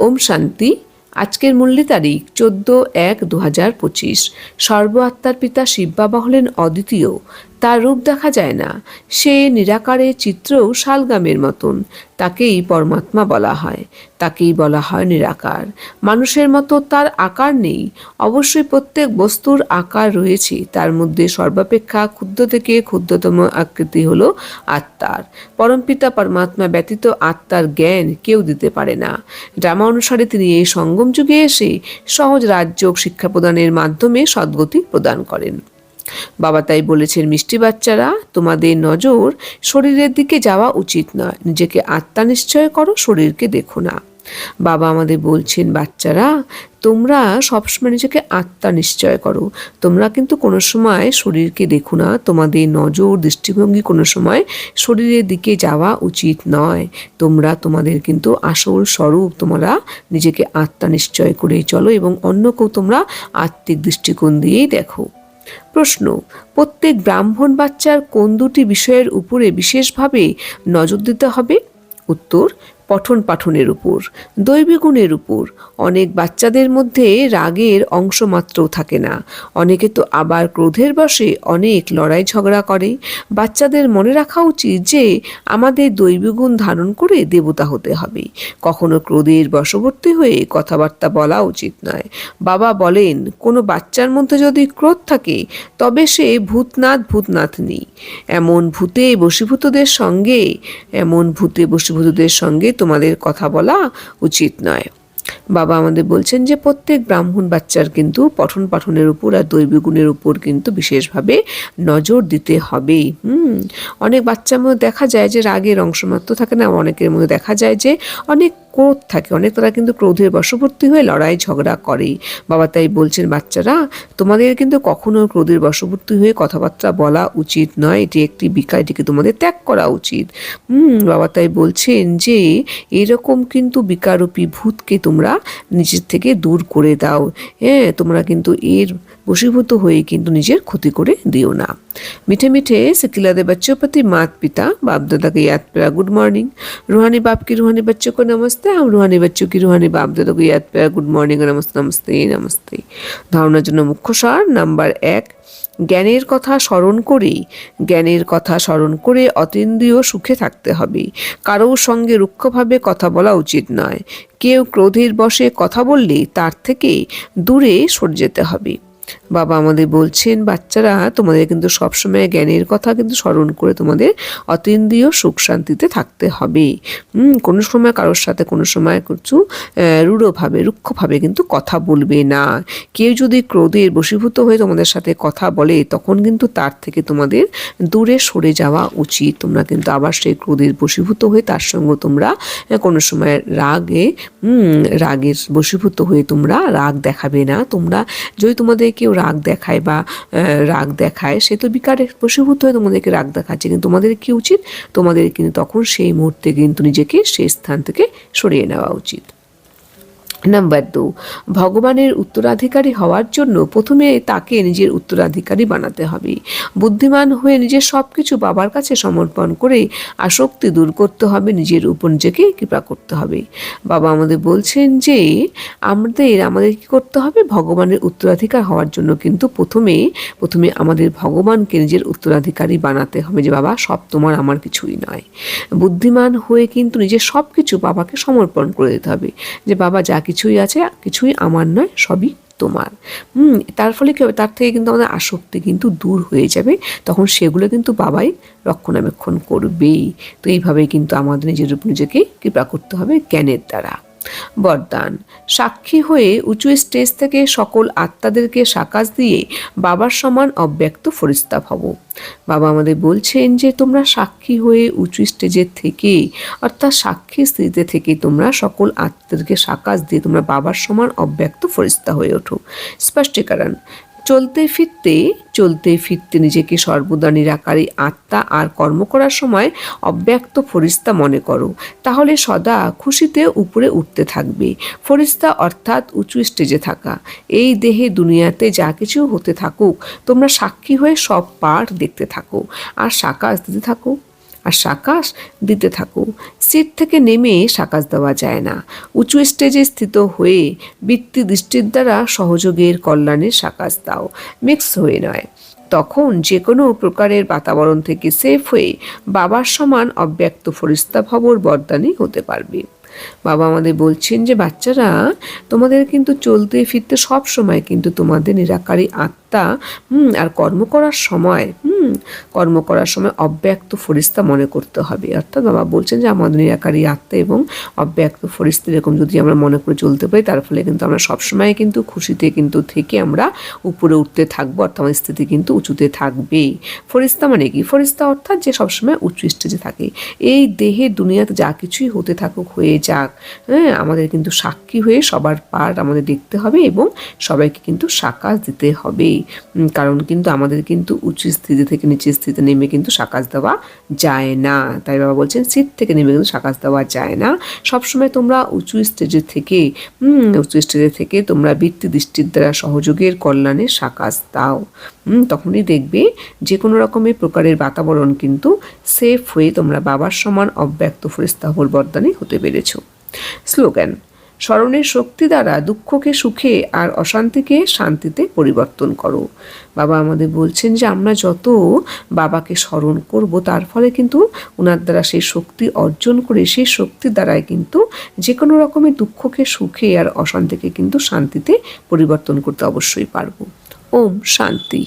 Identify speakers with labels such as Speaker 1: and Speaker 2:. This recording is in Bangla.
Speaker 1: ওম শান্তি। আজকের মুরলি তারিখ 14/1/2025। সর্ব আত্মার পিতা শিব বাবা হলেন অদ্বিতীয়। তার রূপ দেখা যায় না। সে নিরাকারের চিত্রও শালগামের মতন। তাকেই পরমাত্মা বলা হয়। তাকেই বলা হয় নিরাকার। মানুষের মতো তার আকার নেই। অবশ্যই প্রত্যেক বস্তুর আকার রয়েছে। তার মধ্যে সর্বাপেক্ষা ক্ষুদ্র থেকে ক্ষুদ্রতম আকৃতি হলো আত্মার। পরমপিতা পরমাত্মা ব্যতীত আত্মার জ্ঞান কেউ দিতে পারে না। ড্রামা অনুসারে তিনি এই সঙ্গম যুগে এসে সহজ রাজযোগ শিক্ষা প্রদানের মাধ্যমে সদ্গতি প্রদান করেন। বাবা তাই বলেছেন, মিষ্টি বাচ্চারা, তোমাদের নজর শরীরের দিকে যাওয়া উচিত নয়। নিজেকে আত্মা নিশ্চয় করো, শরীরকে দেখো না। বাবা আমাদের বলছেন, বাচ্চারা, তোমরা সবসময় নিজেকে আত্মা নিশ্চয় করো। তোমরা কিন্তু কোনো সময় শরীরকে দেখো না। তোমাদের নজর দৃষ্টিভঙ্গি কোনো সময় শরীরের দিকে যাওয়া উচিত নয়। তোমরা তোমাদের কিন্তু আসল স্বরূপ, তোমরা নিজেকে আত্মা নিশ্চয় করেই চলো এবং অন্যকেও তোমরা আত্মিক দৃষ্টিকোণ দিয়েই দেখো। প্রশ্ন: প্রত্যেক ব্রাহ্মণ বাচ্চার কোন দুটি বিষয়ের উপরে বিশেষভাবে নজর দিতে হবে? উত্তর: পঠন পাঠনের উপর, দৈবী গুণের উপর। অনেক বাচ্চাদের মধ্যে রাগের অংশ মাত্রও থাকে না। অনেকে তো আবার ক্রোধের বশে অনেক লড়াই ঝগড়া করে। বাচ্চাদের মনে রাখা উচিত যে আমাদের দৈবী গুণ ধারণ করে দেবতা হতে হবে। কখনো ক্রোধের বশবর্তী হয়ে কথাবার্তা বলা উচিত নয়। বাবা বলেন, কোনো বাচ্চার মধ্যে যদি ক্রোধ থাকে তবে সে ভূতনাথ নেই। এমন ভূতে বশীভূতদের সঙ্গে তোমাদের কথা বলা উচিত নয়। বাবা আমাদের বলছেন যে প্রত্যেক ব্রাহ্মণ বাচ্চার কিন্তু পঠন পাঠনের উপর আর দৈবী গুণের উপর কিন্তু বিশেষভাবে নজর দিতে হবে। অনেক বাচ্চার মধ্যে দেখা যায় যে রাগের অংশমাত্র থাকে না। অনেকের মধ্যে দেখা যায় যে অনেক ক্রোধ থাকে। অনেক তারা কিন্তু ক্রোধের বশবর্তী হয়ে লড়াই ঝগড়া করে। বাবা তাই বলছেন, বাচ্চারা, তোমাদের কিন্তু কখনো ক্রোধের বশবর্তী হয়ে কথাবার্তা বলা উচিত নয়। এটি একটি বিকার, এটিকে তোমাদের ত্যাগ করা উচিত। বাবা তাই বলছেন যে এরকম কিন্তু বিকারূপী ভূতকে তোমরা নিজের থেকে দূর করে দাও। তোমরা কিন্তু এর বশীভূত হয়ে কিন্তু নিজের ক্ষতি করে দিও না। मीठे मीठे सिकिलादे बच्चों प्रति मात पिता बाप दादा के याद प्यारा गुड मॉर्निंग। रूहानी बाप की रूहानी बच्चों को नमस्ते। हम रूहानी बच्चों की रूहानी बाप दादा को याद प्यारा गुड मॉर्निंग। नमस्ते नमस्ते नमस्ते। ধারণার জন্য মুখ্য সার নাম্বার 1, জ্ঞানের কথা স্মরণ করে অতীন্দ্রিয় সুখে থাকতে হবে। কারোর সঙ্গে রুক্ষভাবে কথা বলা উচিত নয়। কেউ ক্রোধের বশে কথা বললে তার থেকে দূরে সরে যেতে হবে। বাবা আমাদের বলছেন, বাচ্চারা, তোমাদের কিন্তু সবসময় জ্ঞানের কথা কিন্তু স্মরণ করে তোমাদের অতীন্দ্রিয় সুখ শান্তিতে থাকতে হবে। কোনো সময় কারোর সাথে কোনো সময় কিছু রুক্ষভাবে কিন্তু কথা বলবে না। কেউ যদি ক্রোধের বশীভূত হয়ে তোমাদের সাথে কথা বলে তখন কিন্তু তার থেকে তোমাদের দূরে সরে যাওয়া উচিত। তোমরা কিন্তু আবার সেই ক্রোধের বশীভূত হয়ে তার সঙ্গে তোমরা কোনো সময় রাগের বশীভূত হয়ে তোমরা রাগ দেখাবে না। তোমরা যদি তোমাদের কেউ রাগ দেখায় সে তো বিকারের বশীভূত হয়ে তোমাদেরকে রাগ দেখাচ্ছে, কিন্তু তোমাদের কি উচিত? তোমাদের কিন্তু তখন সেই মুহূর্তে কিন্তু নিজেকে সেই স্থান থেকে সরিয়ে নেওয়া উচিত। নাম্বার 2, ভগবানের উত্তরাধিকারী হওয়ার জন্য প্রথমে তাকে নিজের উত্তরাধিকারী বানাতে হবে। বুদ্ধিমান হয়ে নিজের সব কিছু বাবার কাছে সমর্পণ করে আসক্তি দূর করতে হবে। নিজের উপর নিজেকে কৃপা করতে হবে। বাবা আমাদের বলছেন যে আমাদের কি করতে হবে? ভগবানের উত্তরাধিকার হওয়ার জন্য কিন্তু প্রথমে আমাদের ভগবানকে নিজের উত্তরাধিকারী বানাতে হবে। যে বাবা, সব তোমার, আমার কিছুই নয়। বুদ্ধিমান হয়ে কিন্তু নিজের সব কিছু বাবাকে সমর্পণ করে দিতে হবে। যে বাবা, যা কিছুই আছে কিছুই আমার নয়, সবই তোমার। তার ফলে কি হবে? তার থেকে কিন্তু আমাদের আসক্তি কিন্তু দূর হয়ে যাবে। তখন সেগুলো কিন্তু বাবাই রক্ষণাবেক্ষণ করবেই। তো এইভাবেই কিন্তু আমাদের নিজের উপর নিজেকে কৃপা করতে হবে জ্ঞানের দ্বারা। বরদান: সাক্ষী হয়ে উঁচু স্টেজ থেকে সকল আত্মাদেরকে সাকাশ দিয়ে বাবার সমান অব্যক্ত ফেরেশতা হব। বাবা আমাদের বলছেন যে তোমরা সাক্ষী হয়ে উঁচু স্টেজের থেকে, অর্থাৎ সাক্ষী স্থিতিতে থেকে তোমরা সকল আত্মাদেরকে সাকাশ দিয়ে তোমরা বাবার সমান অব্যক্ত ফেরেশতা হয়ে ওঠো। স্পষ্টীকরণ: চলতে ফিরতে নিজেকে সর্বদা নিরাকারী আত্মা আর কর্ম করার সময় অব্যক্ত ফেরেশতা মনে করো। তাহলে সদা খুশিতে উপরে উঠতে থাকবে। ফেরেশতা অর্থাৎ উঁচু স্টেজে থাকা। এই দেহে দুনিয়াতে যা কিছু হতে থাকুক তোমরা সাক্ষী হয়ে সব পাঠ দেখতে থাকো আর সাকাশ দিতে থাকো। আর সাকাশ দিতে থাকো। সিট থেকে নেমে সাকাশ দেওয়া যায় না। উঁচু স্টেজে স্থিত হয়ে বৃত্তি দৃষ্টির দ্বারা সহযোগের কল্যাণের সাকাশ দাও, মিক্স হয়ে নয়। তখন যে কোনো প্রকারের বাতাবরণ থেকে সেফ হয়ে বাবার সমান অব্যক্ত ফরিস্তা ভবর বরদানি হতে পারবে। বাবা আমাদের বলছেন যে বাচ্চারা, তোমাদের কিন্তু চলতে ফিরতে সব সময় কিন্তু তোমাদের নিরাকারী আত্মা আর কর্ম করার সময় অব্যক্ত ফরিস্তা মনে করতে হবে। অর্থাৎ বাবা বলছেন যে আমাদের নিরাকারী আত্মা এবং অব্যক্ত ফরিস্তা এরকম যদি আমরা মনে করে চলতে পারি, তার ফলে কিন্তু আমরা সবসময় কিন্তু খুশিতে কিন্তু থেকে আমরা উপরে উঠতে থাকবো, অর্থাৎ আমাদের স্থিতি কিন্তু উঁচুতে থাকবেই। ফরিস্তা মানে কি? ফরিস্তা অর্থাৎ যে সবসময় উঁচু স্টেজে থাকে। এই দেহে দুনিয়াতে যা কিছুই হতে থাকুক, হয়ে যাক, আমাদের কিন্তু সাক্ষী হয়ে সবার পার্ট আমাদের দেখতে হবে এবং সবাইকে কিন্তু সাকাশ দিতে হবে। কারণ কিন্তু আমাদের কিন্তু উঁচু স্থিতি থেকে নিচের স্থিতিতে নেমে কিন্তু সাকাশ দেওয়া যায় না। তাই বাবা বলছেন সিট থেকে নেমে কিন্তু সাকাশ দেওয়া যায় না। সবসময় তোমরা উঁচু স্টেজে থেকে তোমরা বৃত্তি দৃষ্টির দ্বারা সহযোগের কল্যাণে সাকাশ দাও। তখনই দেখবে যে কোনো রকমের প্রকারের বাতাবরণ কিন্তু সেফ হয়ে তোমরা বাবার সমান অব্যক্ত ফরিস্তা বরদানি হতে পেরেছ। স্লোগান: স্মরণের শক্তি দ্বারা দুঃখকে সুখে আর অশান্তিকে শান্তিতে পরিবর্তন করো। বাবা আমাদের বলছেন যে আমরা যত বাবাকে স্মরণ করব, তার ফলে কিন্তু ওনার দ্বারা সেই শক্তি অর্জন করে সেই শক্তির দ্বারাই কিন্তু যে কোনো রকমের দুঃখকে সুখে আর অশান্তিকে কিন্তু শান্তিতে পরিবর্তন করতে অবশ্যই পারবো। ওম শান্তি।